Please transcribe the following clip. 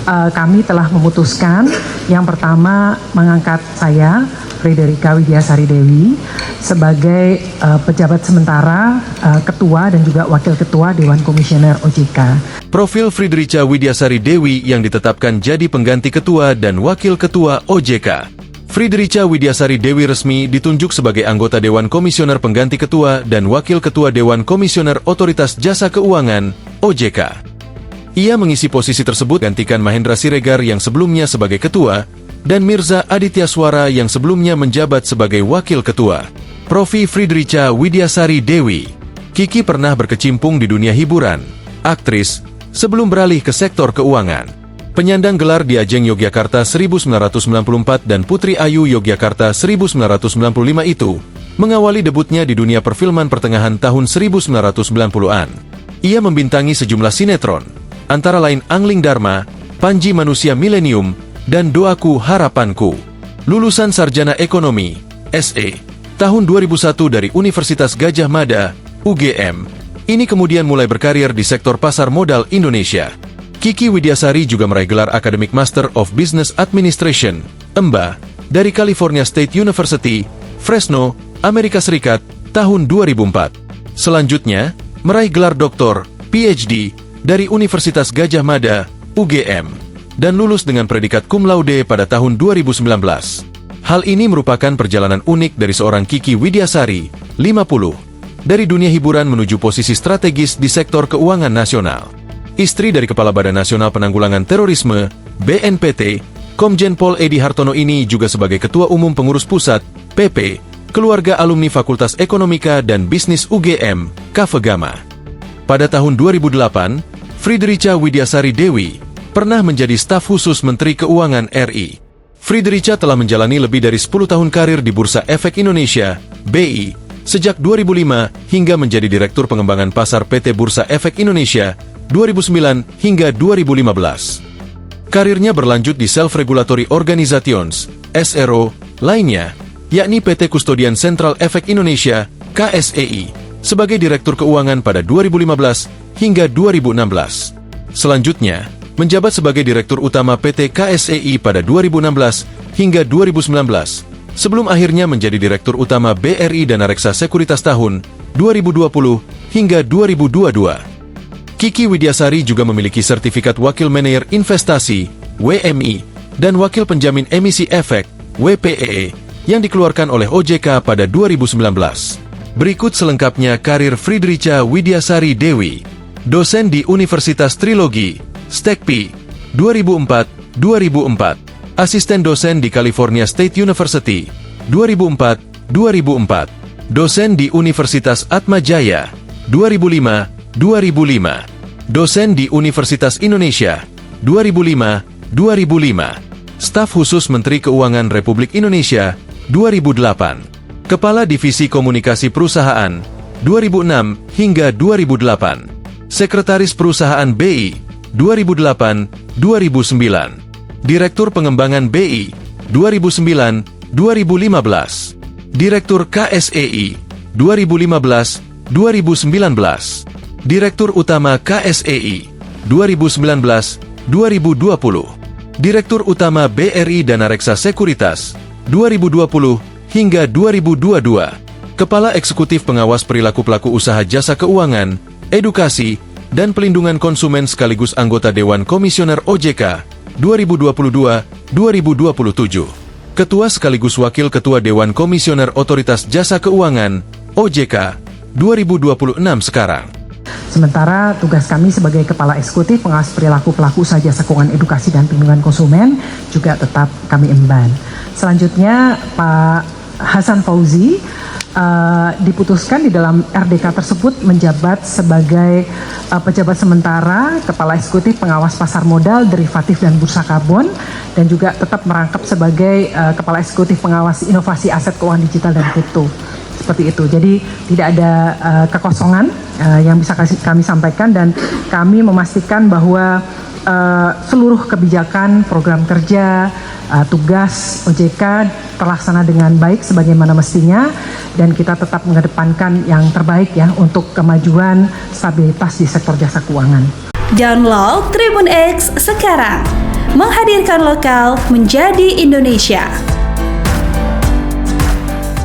kami telah memutuskan yang pertama mengangkat saya, Friderica Widiasari Dewi, sebagai pejabat sementara Ketua dan juga Wakil Ketua Dewan Komisioner OJK. Profil Friderica Widiasari Dewi yang ditetapkan jadi pengganti Ketua dan Wakil Ketua OJK. Friderica Widiasari Dewi resmi ditunjuk sebagai anggota Dewan Komisioner Pengganti Ketua dan Wakil Ketua Dewan Komisioner Otoritas Jasa Keuangan, OJK. Ia mengisi posisi tersebut gantikan Mahendra Siregar yang sebelumnya sebagai Ketua, dan Mirza Aditya Swara yang sebelumnya menjabat sebagai Wakil Ketua. Profi Friderica Widiasari Dewi. Kiki pernah berkecimpung di dunia hiburan, aktris, sebelum beralih ke sektor keuangan. Penyandang gelar di Ajeng Yogyakarta 1994 dan Putri Ayu Yogyakarta 1995 itu, mengawali debutnya di dunia perfilman pertengahan tahun 1990-an. Ia membintangi sejumlah sinetron, antara lain Angling Dharma, Panji Manusia Milenium, dan Doaku Harapanku. Lulusan Sarjana Ekonomi, SE, tahun 2001 dari Universitas Gadjah Mada, UGM. Ini kemudian mulai berkarir di sektor pasar modal Indonesia. Kiki Widiasari juga meraih gelar Academic Master of Business Administration, EMBA, dari California State University, Fresno, Amerika Serikat, tahun 2004. Selanjutnya, meraih gelar Doktor, PhD, dari Universitas Gadjah Mada, UGM, dan lulus dengan predikat cum laude pada tahun 2019. Hal ini merupakan perjalanan unik dari seorang Kiki Widiasari, 50, dari dunia hiburan menuju posisi strategis di sektor keuangan nasional. Istri dari Kepala Badan Nasional Penanggulangan Terorisme, BNPT, Komjen Pol Edi Hartono ini juga sebagai Ketua Umum Pengurus Pusat, PP, Keluarga Alumni Fakultas Ekonomika dan Bisnis UGM, Kavegama. Pada tahun 2008, Friderica Widiasari Dewi pernah menjadi staf khusus Menteri Keuangan RI. Friderica telah menjalani lebih dari 10 tahun karir di Bursa Efek Indonesia, BI, sejak 2005 hingga menjadi Direktur Pengembangan Pasar PT Bursa Efek Indonesia, 2009 hingga 2015. Karirnya berlanjut di Self-Regulatory Organizations, SRO, lainnya, yakni PT Kustodian Sentral Efek Indonesia, KSEI, sebagai Direktur Keuangan pada 2015 hingga 2016. Selanjutnya, menjabat sebagai Direktur Utama PT KSEI pada 2016 hingga 2019, sebelum akhirnya menjadi Direktur Utama BRI Dana Reksa Sekuritas tahun 2020 hingga 2022. Kiki Widiasari juga memiliki sertifikat Wakil Manajer Investasi, WMI, dan Wakil Penjamin Emisi Efek, WPEE, yang dikeluarkan oleh OJK pada 2019. Berikut selengkapnya karir Friderica Widiasari Dewi. Dosen di Universitas Trilogi, STEKPI, 2004-2004. Asisten dosen di California State University, 2004-2004. Dosen di Universitas Atmajaya, 2005-2005. Dosen di Universitas Indonesia, 2005-2005. Staf khusus Menteri Keuangan Republik Indonesia, 2008. Kepala Divisi Komunikasi Perusahaan, 2006 hingga 2008. Sekretaris Perusahaan BI, 2008-2009. Direktur Pengembangan BI, 2009-2015. Direktur KSEI, 2015-2019. Direktur Utama KSEI, 2019-2020. Direktur Utama BRI Dana Reksa Sekuritas, 2020 hingga 2022, Kepala Eksekutif Pengawas Perilaku Pelaku Usaha Jasa Keuangan, Edukasi, dan Pelindungan Konsumen sekaligus anggota Dewan Komisioner OJK, 2022-2027. Ketua sekaligus Wakil Ketua Dewan Komisioner Otoritas Jasa Keuangan, OJK, 2026 sekarang. Sementara tugas kami sebagai Kepala Eksekutif Pengawas Perilaku Pelaku Usaha Jasa Keuangan Edukasi dan Pelindungan Konsumen juga tetap kami emban. Selanjutnya Pak Hasan Fauzi diputuskan di dalam RDK tersebut menjabat sebagai pejabat sementara Kepala Eksekutif Pengawas Pasar Modal, Derivatif dan Bursa Karbon, dan juga tetap merangkap sebagai Kepala Eksekutif Pengawas Inovasi Aset Keuangan Digital dan Kripto. Seperti itu. Jadi tidak ada kekosongan yang bisa kami sampaikan, dan kami memastikan bahwa seluruh kebijakan, program kerja, tugas OJK terlaksana dengan baik sebagaimana mestinya, dan kita tetap mengedepankan yang terbaik ya untuk kemajuan stabilitas di sektor jasa keuangan. Download Tribun X sekarang, menghadirkan lokal menjadi Indonesia.